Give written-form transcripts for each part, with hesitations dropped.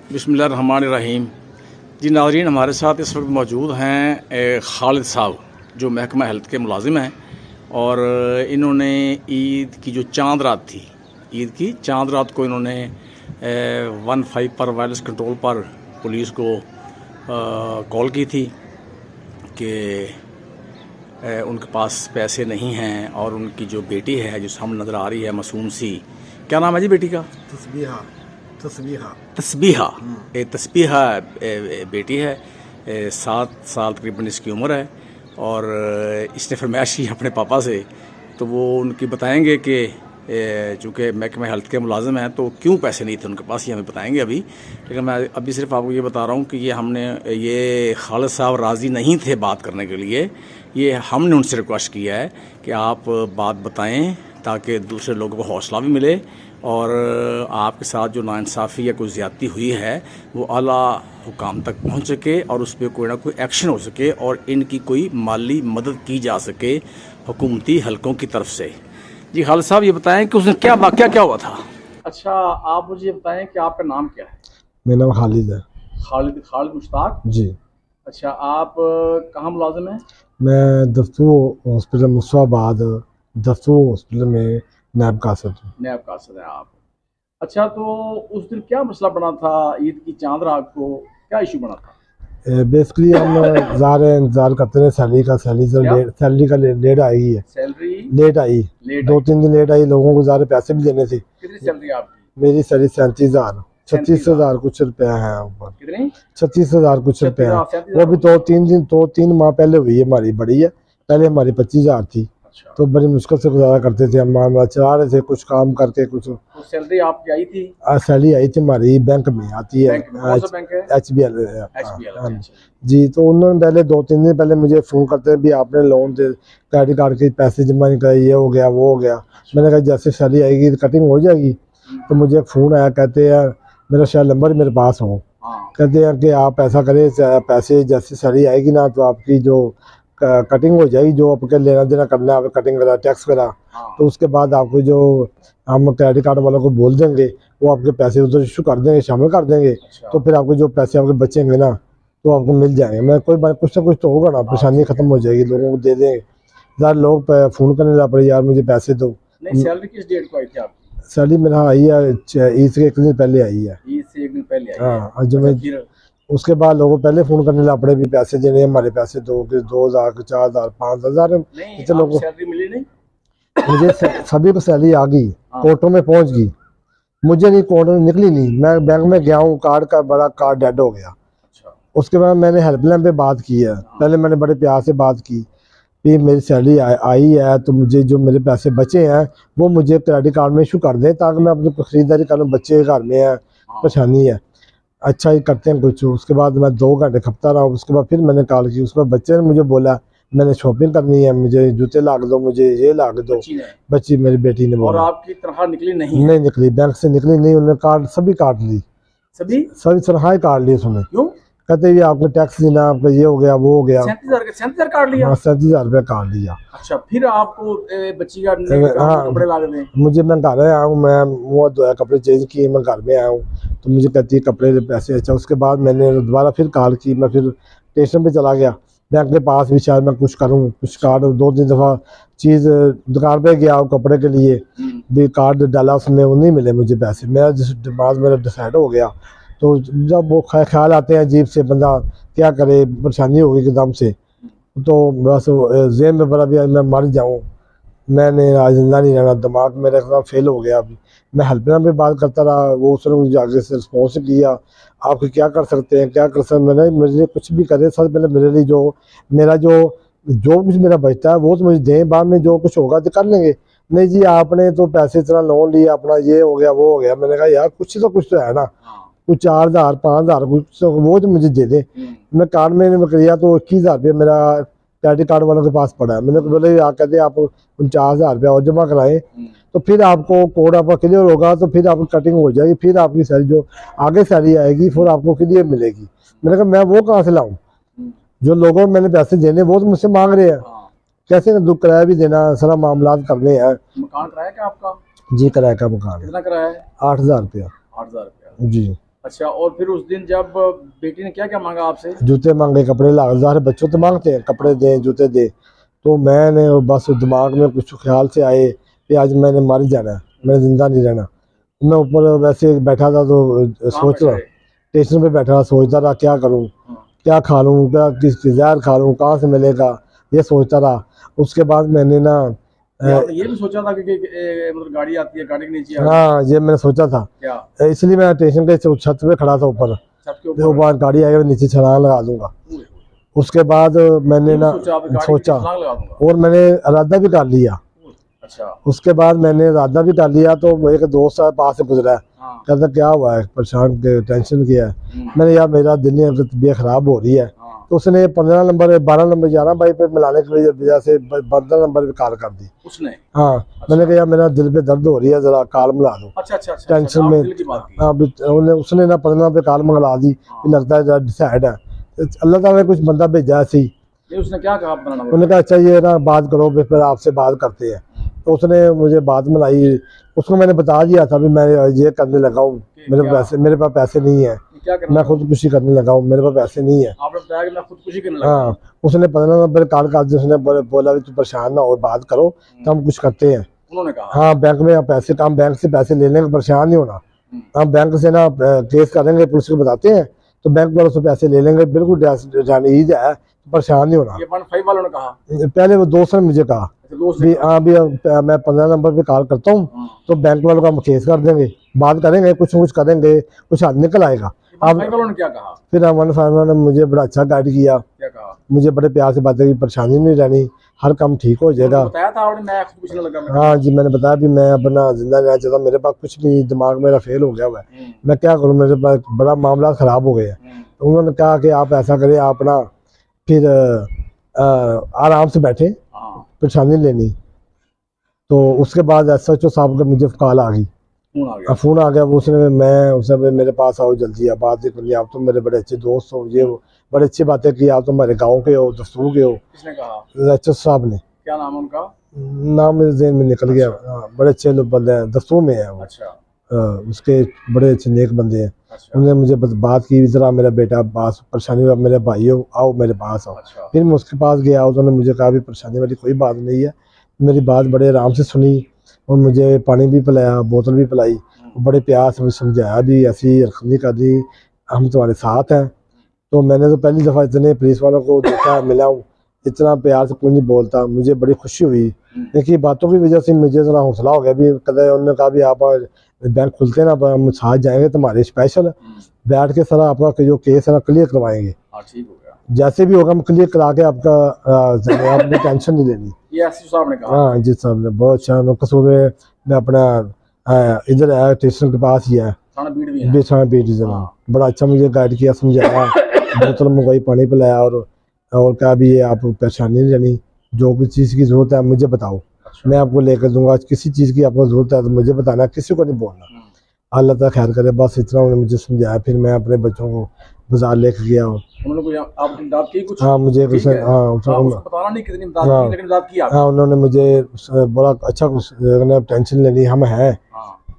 बिस्मिल्लाहिर्रहमानिर्रहीम। जी नाज़रीन, हमारे साथ इस वक्त मौजूद हैं खालिद साहब, जो महकमा हेल्थ के मुलाजिम हैं, और इन्होंने ईद की जो चांद रात थी, ईद की चांद रात को इन्होंने 15 पर वायरलेस कंट्रोल पर पुलिस को कॉल की थी कि उनके पास पैसे नहीं हैं और उनकी जो बेटी है, जो सामने नज़र आ रही है मासूम सी, क्या नाम है जी बेटी का? तस्बीहा बेटी है, 7 साल तकरीबन इसकी उम्र है, और इसने फरमाइश की अपने पापा से, तो वो उनकी बताएंगे कि चूँकि महकमा हेल्थ के मुलाजिम हैं तो क्यों पैसे नहीं थे उनके पास, ये हमें बताएंगे अभी। लेकिन मैं अभी सिर्फ आपको ये बता रहा हूँ कि ये खालिद साहब राज़ी नहीं थे बात करने के लिए। ये हमने उनसे रिक्वेस्ट किया है कि आप बात बताएं ताकि दूसरे लोगों को हौसला भी मिले और आपके साथ जो नाइंसाफ़ी या कोई ज़्यादती हुई है वो आला हुकाम तक पहुँच सके और उस पर कोई ना कोई एक्शन हो सके और इनकी कोई माली मदद की जा सके हुकूमती हलकों की तरफ से। जी खालिद साहब, ये बताएं कि उसने क्या वाक़या क्या हुआ था? अच्छा, आप मुझे ये बताएं कि आपका नाम क्या है? मेरा नाम खालिद है। खालिद मुश्ताक जी। अच्छा, आप कहाँ मुलाजिम हैं? मैं दफ्तू हॉस्पिटल मुस्तफाबाद दफ्तू हॉस्पिटल में नायब कासद है आप। अच्छा, तो उस दिन क्या मसला बना था? ईद की चांद रात को क्या इशू बना था? बेसिकली हम इंतजार करते हैं सैलरी का लेट आई है। सैलरी लेट आई 2-3 दिन लेट आई। लोगों को ज़्यादा पैसे भी देने थे। कितनी सैलरी आपकी? मेरी सैलरी 37,000 कुछ रुपया है ऊपर। कितनी? 36,000 कुछ रुपया। वो भी 2-3 माह पहले हुई है। हमारी बड़ी है, पहले हमारी 25,000 थी। अच्छा। तो बड़ी मुश्किल से गुजारा करते थे, हम चला रहे थे कुछ काम करके। कुछ तो सैलरी आपकी आई थी? सैलरी आई थी हमारी बैंक में आती है, HBL जी। तो उन्होंने पहले 2-3 दिन पहले मुझे फ़ोन करते हैं भी आपने लोन से क्रेडिट कार्ड के पैसे जमा नहीं कराए, ये हो गया वो हो गया। मैंने कहा जैसे सैलरी आएगी तो कटिंग हो जाएगी। तो मुझे एक फ़ोन आया, कहते हैं मेरा शायद नंबर मेरे पास हो, कहते हैं कि आप ऐसा करें, पैसे जैसे सैलरी आएगी ना तो आपकी जो कटिंग हो जाएगी, जो आपके लेना देना करना है, कटिंग करा टैक्स करा, तो उसके बाद आपको जो हम क्रेडिट कार्ड वालों को बोल देंगे वो आपके पैसे उधर इशू कर देंगे, शामिल कर देंगे। तो फिर आपको जो पैसे आपके बचेंगे ना तो आपको मिल जाएंगे। मैं कोई बात कुछ ना कुछ तो होगा ना, परेशानी खत्म हो जाएगी, लोगों को दे देंगे। ज़्यादा लोग फ़ोन करने लग पड़े, यार मुझे पैसे दो। सैलरी किस डेट को आई थी आपकी? सैलरी मेरा आई है ईद से 1 दिन पहले आई है। ईद से 1 दिन पहले आई है। हाँ, जो मैं उसके बाद लोगों पहले फ़ोन करने लग पड़े भी पैसे देने, हमारे पैसे दो, 2,000 4,000 5,000 इतने लोगों। सैलरी मिली नहीं मुझे सभी को सैलरी आ गई, कोर्टों में पहुंच गई, मुझे नहीं, कोर्ट में निकली नहीं। मैं बैंक में गया हूँ, कार्ड का बड़ा कार्ड डेड हो गया। उसके बाद मैंने हेल्पलाइन पे बात की है। पहले मैंने बड़े प्यार से बात की कि मेरी सैलरी आई है तो मुझे जो मेरे पैसे बचे हैं वो मुझे क्रेडिट कार्ड में इशू कर दें ताकि मैं अपनी खरीदारी करूँ। बच्चे घर में है, परेशानी है। अच्छा ही करते हैं कुछ। उसके बाद मैं 2 घंटे खपता रहा। उसके बाद फिर मैंने कॉल की। उसके बाद बच्चे ने मुझे बोला मैंने शॉपिंग करनी है, मुझे जूते ला दो, मुझे ये ला दो। बच्ची मेरी बेटी ने बोला। और आपकी तनख्वाह निकली नहीं? नहीं निकली, बैंक से निकली नहीं। उन्होंने कार्ड सभी काट ली, सभी तनख्वाह काट ली उसने। क्यों? कहते ये आपको टैक्स देना, आपका ये हो गया वो हो गया। 37,000 काट लिया? 37,000 रुपया काट लिया। अच्छा, फिर आपको बच्ची का कपड़े ला दें? मुझे, मैं घर आया हूँ, मैं वो कपड़े चेंज किए, मैं घर में आया हूँ तो मुझे कहती है कपड़े पैसे। अच्छा, उसके बाद मैंने दोबारा फिर कॉल की। मैं फिर स्टेशन पे चला गया, बैंक के पास भी शायद मैं कुछ करूँ, कुछ कार्ड 2-3 दफ़ा चीज़ दुकान पे गया कपड़े के लिए भी, कार्ड डाला उसमें, वो नहीं मिले मुझे पैसे। मेरा दिमाग मेरा डिसाइड हो गया। तो जब वो ख्याल आते हैं अजीब से, बंदा क्या करे, परेशानी हो गई एकदम से। तो बस जेब में बड़ा भी मैं मर जाऊँ, मैंने आज जिंदा नहीं रहना, दिमाग मेरा एकदम फेल हो गया। अभी मैं हेल्पलाइन पे बात करता रहा, वो उसने मुझे आगे से रिस्पॉन्स किया, आप क्या कर सकते हैं, क्या कर सकते हैं। मैंने मुझे कुछ भी करे सर, पहले मेरे लिए जो कुछ मेरा बचता है वो तो मुझे दें, बाद में जो कुछ होगा तो कर लेंगे। नहीं जी आपने तो पैसे इतना लोन लिया, अपना ये हो गया वो हो गया। मैंने कहा यार कुछ तो है ना, कुछ 4,000 5,000 कुछ वो तो मुझे दे दे। मैं कार्ड में किया तो 21,000 रुपया मेरा क्रेडिट कार्ड वालों के पास पड़ा है। मैंने बोले कहते आप 49,000 रुपया और जमा कराएं तो फिर आपको कोड आपका क्लियर होगा, तो फिर आपकी कटिंग हो जाएगी, फिर आपकी सैलरी जो आगे सैलरी आएगी फिर आपको क्लियर मिलेगी। मैंने कहा मैं वो कहाँ से लाऊं, जो लोगों को मैंने पैसे देने वो तो मुझसे मांग रहे हैं, कैसे दुख किराया भी देना, सारा मामला करने हैं। मकान किराया क्या आपका? जी किराया का मकान। कितना किराया है? 8,000 रुपया। 8,000 रुपया जी। अच्छा, और फिर उस दिन जब बेटी ने क्या क्या मांगा आपसे? जूते मांगे, कपड़े ला, ज़ाहिर बच्चों तो मांगते हैं कपड़े दे जूते दे। तो मैंने बस दिमाग में कुछ ख्याल से आए कि आज मैंने मर जाना है, मैंने ज़िंदा नहीं रहना। मैं ऊपर वैसे बैठा था तो सोच रहा, स्टेशन पे बैठा सोचता रहा क्या करूं, क्या खा लूं, क्या किस जहर खा लूं, कहाँ से मिलेगा, ये सोचता रहा। उसके बाद मैंने ना आपने ये भी सोचा था कि मतलब गाड़ी आती है, गाड़ी के नीचे हाँ ये मैंने सोचा था क्या? इसलिए मैं स्टेशन के छत पे खड़ा था ऊपर, छत के वो ऊपर बाहर गाड़ी आएगी नीचे छलांग लगा दूंगा। उसके बाद मैंने ना सोचा और मैंने इरादा भी कर लिया। अच्छा, उसके बाद मैंने इरादा भी कर लिया तो एक दोस्त पास से गुजरा है, कहता क्या हुआ है, परेशान टेंशन किया है। मैंने यार मेरा दिल में तबीयत खराब हो रही है। तो उसने 15 नंबर 12 नंबर 11 बाई पे मिलाने की वजह से 12 नंबर पे कॉल कर दी उसने। हाँ अच्छा। मैंने कहा यार मेरा दिल पे दर्द हो रही है, जरा कॉल मिला दो। अच्छा, टेंशन में उसने ना 15 पे कॉल मंगला दी। लगता है डिसाइड है, अल्लाह ताला ने कुछ बंदा भेजा ऐसे ही। उसने क्या कहा? उन्होंने कहा अच्छा ये ना बात करो, फिर आपसे बात करते हैं। तो उसने मुझे बात मिलाई, उसको मैंने बता दिया था भी मैं ये करने लगा हूँ, मेरे पास पैसे नहीं है, मैं खुदकुशी करने लगा हूँ, मेरे पास पैसे नहीं है। आपने बताया कि मैं खुदकुशी करने लगा। हाँ उसने 15 नंबर कॉल कर दी, उसने बोला भी तू परेशान ना हो, बात करो तो हम कुछ करते हैं। उन्होंने कहा हाँ बैंक में पैसे, काम बैंक से पैसे लेने का, परेशान नहीं होना, हम बैंक से ना केस करेंगे, पुलिस को बताते हैं तो बैंक वालों से पैसे ले लेंगे, बिल्कुल जाने ईद है, परेशान नहीं होना। ये 15 वालों ने कहा, पहले वो दोस्त ने मुझे कहा भी हाँ भी मैं 15 नंबर पे कॉल करता हूँ तो बैंक वालों का हम केस कर देंगे, बात करेंगे, कुछ न कुछ करेंगे, कुछ हद निकल आएगा। आप ने क्या कहा? फिर अमन साहब ने मुझे बड़ा अच्छा गाइड किया, क्या कहा? मुझे बड़े प्यार से बातें की, परेशानी नहीं रहनी, हर काम ठीक हो जाएगा। बताया था आपने, मैं खुद पूछने लगा। हाँ जी मैंने बताया भी मैं अपना जिंदा रहना चाहता, मेरे पास कुछ नहीं, दिमाग मेरा फेल हो गया हुआ है, मैं क्या करूँ, मेरे पास बड़ा मामला खराब हो गया। तो उन्होंने कहा कि आप ऐसा करें, आप ना फिर आराम से बैठे, परेशानी लेनी। तो उसके बाद SHO साहब का मुझे कॉल आ गई, फोन आ गया। वो उसने मेरे पास आओ जल्दी, आप बात नहीं करनी, आप तो मेरे बड़े अच्छे दोस्त हो, ये बड़े अच्छी बातें की, आप तो हमारे गांव के हो, दस्तूर के हो। किसने कहा? SHO साहब ने। क्या नाम उनका? नाम मेरे ज़हन में निकल गया। बड़े अच्छे लोग बंदे हैं, दस्तूर में है वो। उसके बड़े अच्छे नेक बंदे हैं। उन्होंने मुझे बात की, जरा मेरा बेटा पास परेशानी हुआ, मेरे भाई हो, आओ मेरे पास आओ। फिर मैं उसके पास गया, उन्होंने मुझे कहा भी परेशानी वाली कोई बात नहीं है। मेरी बात बड़े आराम से सुनी और मुझे पानी भी पिलाया, बोतल भी पिलाई, बड़े प्यार से मुझे समझाया भी ऐसी हरकत नहीं कर दी, हम तुम्हारे साथ हैं। तो मैंने तो पहली दफ़ा इतने पुलिस वालों को देखा, मिला हूँ, इतना प्यार से कोई नहीं बोलता, मुझे बड़ी खुशी हुई। लेकिन बातों की वजह से मुझे ज़रा हौसला हो गया भी, कदे उन्होंने कहा भी आप बैंक खुलते ना, हम साथ जाएंगे तुम्हारे स्पेशल बैठ के सर आपका जो केस है ना क्लियर करवाएंगे। ठीक हो गया, जैसे भी होगा हम क्लियर करा के आपका आपने टेंशन नहीं लेनी। ये SHO साहब ने कहा। हाँ जी साहब ने बहुत अच्छा, कसूर में अपना इधर है स्टेशन के पास ही है, थाना बीट जना, बड़ा अच्छा मुझे गाइड किया, समझाया, बोतल मंगवाई, पानी पिलाया और क्या भी है, आप परेशानी नहीं लेनी, जो भी चीज़ की जरूरत है मुझे बताओ, मैं आपको लेकर दूंगा, किसी चीज़ की आपको जरूरत है तो मुझे बताना, किसी को नहीं बोलना, अल्लाह ताला खैर करे। बस इतना उन्होंने मुझे समझाया। फिर मैं अपने बच्चों को बाजार लेकर गया हूँ। हाँ मुझे कुछ हाँ उन्होंने मुझे बड़ा अच्छा कुछ टेंशन लेनी, हम है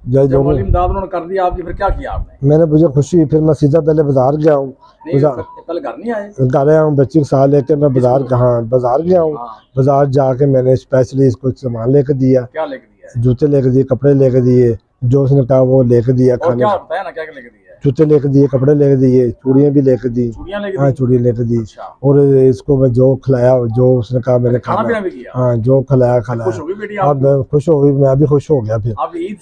जब उन्होंने कर दिया आपकी, फिर क्या किया आपने? मैंने मुझे खुशी हुई, फिर मैं सीधा पहले बाजार गया हूँ, पहले घर नहीं आए? घर आया हूँ, बच्ची के साथ लेकर मैं बाजार बाजार गया हूँ। बाजार जाके मैंने स्पेशली इसको सामान लेकर दिया। क्या लेकर दिया? जूते लेकर दिए, कपड़े लेकर दिए, जो उसने कहा वो लेकर दिया। खाने क्या बताया ना, क्या लेकर दिया? जूते लेकर दिए, कपड़े लेकर दिए, चूड़ियाँ भी लेकर दी। हाँ चूड़ियाँ लेकर दी। और इसको मैं जो खिलाया, जो उसने कहा मैंने खाना भी किया। हाँ जो खिलाया खिलाया। अब खुश हो गई, मैं भी खुश हो गया। फिर ईद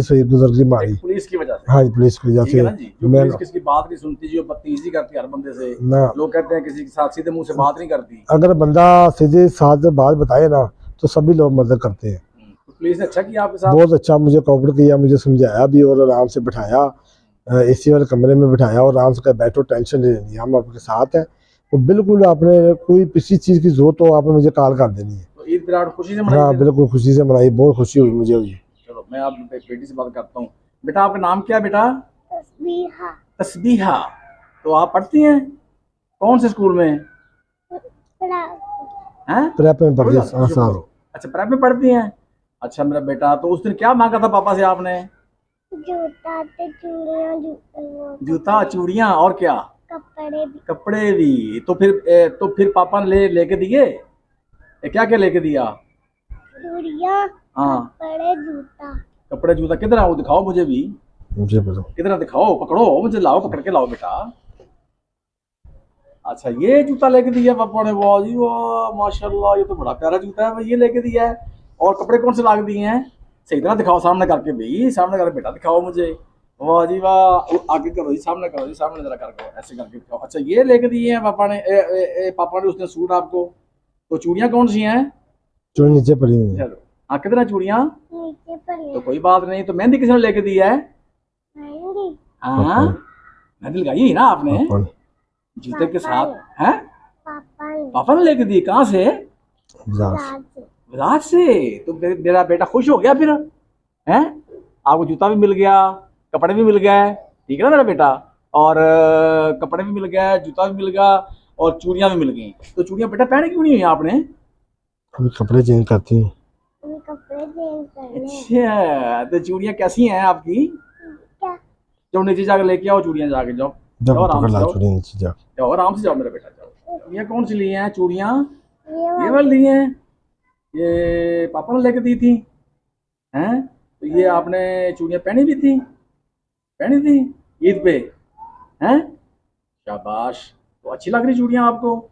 सही गुजर गई हमारी पुलिस की वजह से। हाँ पुलिस की वजह से। मैं किसी बात नहीं सुनती, जो बदतमीजी करती हर बंदे से, लोग कहते हैं किसी के साथ सीधे मुंह से बात नहीं करती। अगर बंदा सीधे साथ बात बताए ना तो सभी लोग मदद करते हैं। पुलिस ने अच्छा किया आपके साथ? बहुत अच्छा, मुझे कोऑपरेट किया, मुझे समझाया भी और आराम से बिठाया, AC वाले कमरे में बिठाया और आराम से कहा बैठो, टेंशन नहीं लेनी, हम आपके साथ हैं। तो बिल्कुल आपने कोई किसी चीज़ की जरूरत हो आपने मुझे कॉल कर देनी है। तो ईद विराट खुशी से मनाई? हाँ बिल्कुल खुशी से मनाई, बहुत खुशी हुई मुझे हुई। चलो मैं आप बेटी से बात करता हूँ। बेटा आपका नाम क्या है बेटा? तस्बीहा। तस्बीहा, तो आप पढ़ती हैं कौन से स्कूल में? प्रेप में पढ़ती हैं। अच्छा प्रेप में पढ़ती हैं। अच्छा मेरा बेटा, तो उस दिन क्या मांगा था पापा से आपने? जूता ते चूड़ियां जूता, चूड़ियां और क्या? कपड़े भी। कपड़े भी। तो फिर पापा ने लेके दिए? क्या क्या लेके दिया? चूड़ियां, हाँ, कपड़े, जूता। कपड़े जूता। किधर है वो, दिखाओ मुझे भी। मुझे बताओ। किधर है, दिखाओ, पकड़ो मुझे, लाओ, पकड़ के लाओ बेटा। अच्छा, ये जूता लेके दिया पापा ने, वाह जी वाह, माशाल्लाह, ये तो बड़ा प्यारा जूता है भाई, ये लेके दिया है। और कपड़े कौन से ला के दिए हैं? सही तरह दिखाओ, सामने करके भाई, सामने करके बेटा दिखाओ मुझे। वाह जी वाह, आगे करो जी, सामने करो जी, सामने जरा करके ऐसे करके दिखाओ। अच्छा, ये लेके दिए हैं पापा ने, पापा ने उसने सूट आपको। तो चूड़ियां कौन सी हैं? जो नीचे पड़ी हुई है। चलो, हाँ, किधर है चूड़ियां? नीचे पर तो कोई बात नहीं। तो मेहंदी किसने लेके दी है? आएंगी। हाँ, मेहंदी लगाई है ना आपने पापा ने। जूते के साथ? हैं? पापा ने पापा ने लेके दी? कहाँ से? राज। राज। राज से? तो मेरा बेटा खुश हो गया फिर, हैं? आपको जूता भी मिल गया, कपड़े भी मिल गए, ठीक है ना मेरा बेटा? और कपड़े भी मिल गए, जूता भी मिल गया, और चूड़ियां भी मिल गई। तो चूड़ियां बेटा पहने क्यों नहीं हुई आपने? अभी कपड़े चेंज करती हूँ। अभी कपड़े चेंज करने हैं। अच्छा, तो चूड़ियां कैसी हैं आपकी? क्या? जाओ नीचे जाकर लेके आओ चूड़ियां, जाके जाओ, जब जाओ आराम पकड़ से ला जाओ, चूड़ी नीचे जा। जाओ आराम से जाओ मेरा बेटा, जाओ। चूड़ियां कौन सी ली हैं चूड़ियां? ये ये वाली। वाली ली हैं? ये पापा ने लेके दी थी, हैं? तो ये आपने चूड़ियां पहनी भी थी, पहनी थी ईद पे, हैं? शाबाश। तो अच्छी लग रही चूड़ियां आपको।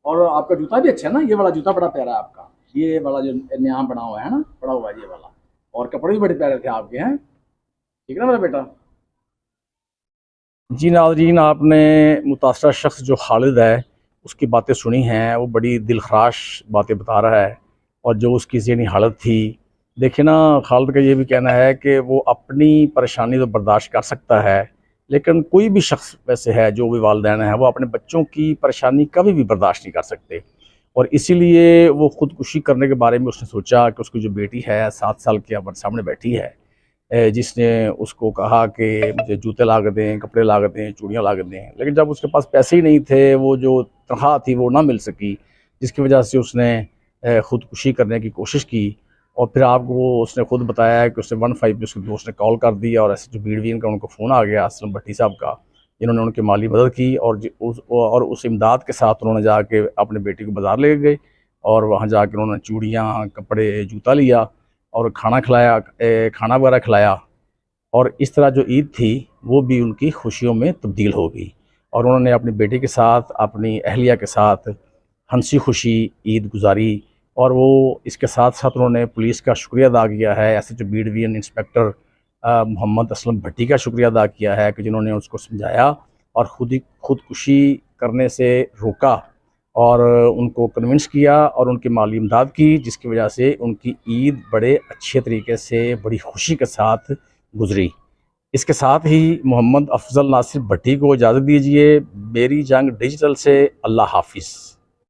और आपका जूता भी अच्छा है ना, ये वाला जूता बड़ा प्यारा है आपका, ये वाला जो नया बना हुआ है ना, पड़ा हुआ है ये वाला। और कपड़े भी बड़े प्यारे थे आपके, हैं? ठीक है ना मेरा बेटा? जी नाज़रीन, आपने मुतासरा शख्स जो खालिद है उसकी बातें सुनी हैं। वो बड़ी दिलखराश बातें बता रहा है, और जो उसकी ज़हनी हालत थी, देखिए ना, खालिद का ये भी कहना है कि वो अपनी परेशानी तो बर्दाश्त कर सकता है, लेकिन कोई भी शख्स वैसे है, जो भी वालिदैन है, वो अपने बच्चों की परेशानी कभी भी बर्दाश्त नहीं कर सकते। और इसीलिए वो ख़ुदकुशी करने के बारे में उसने सोचा कि उसकी जो बेटी है 7 साल की, हमारे सामने बैठी है, जिसने उसको कहा कि मुझे जूते ला के दें, कपड़े ला के दें, चूड़ियाँ ला के दें, लेकिन जब उसके पास पैसे ही नहीं थे, वो जो तनख्वाह थी वो ना मिल सकी, जिसकी वजह से उसने ख़ुदकुशी करने की कोशिश की। और फिर आपको वो उसने खुद बताया है कि उसने 15 पे उसके दोस्त ने कॉल कर दिया, और ऐसे जो बीडवीन का उनको फ़ोन आ गया असलम भट्टी साहब का, जिन्होंने उनकी माली मदद की, और उस इमदाद के साथ उन्होंने जाके अपने बेटी को बाज़ार ले गए, और वहाँ जाकर उन्होंने चूड़ियाँ, कपड़े, जूता लिया, और खाना खिलाया, खाना वगैरह खिलाया। और इस तरह जो ईद थी वो भी उनकी खुशियों में तब्दील हो गई, और उन्होंने अपनी बेटी के साथ, अपनी अहलिया के साथ हंसी खुशी ईद गुजारी। और वो इसके साथ साथ उन्होंने पुलिस का शुक्रिया अदा किया है, ऐसे जो बीडवीएन इंस्पेक्टर मोहम्मद असलम भट्टी का शुक्रिया अदा किया है कि जिन्होंने उसको समझाया और खुदकुशी करने से रोका, और उनको कन्विंस किया, और उनकी माली इमदाद की, जिसकी वजह से उनकी ईद बड़े अच्छे तरीके से, बड़ी खुशी के साथ गुजरी। इसके साथ ही मोहम्मद अफजल नासिर भट्टी को इजाज़त दीजिए। मेरी जंग डिजिटल से अल्लाह हाफिज़।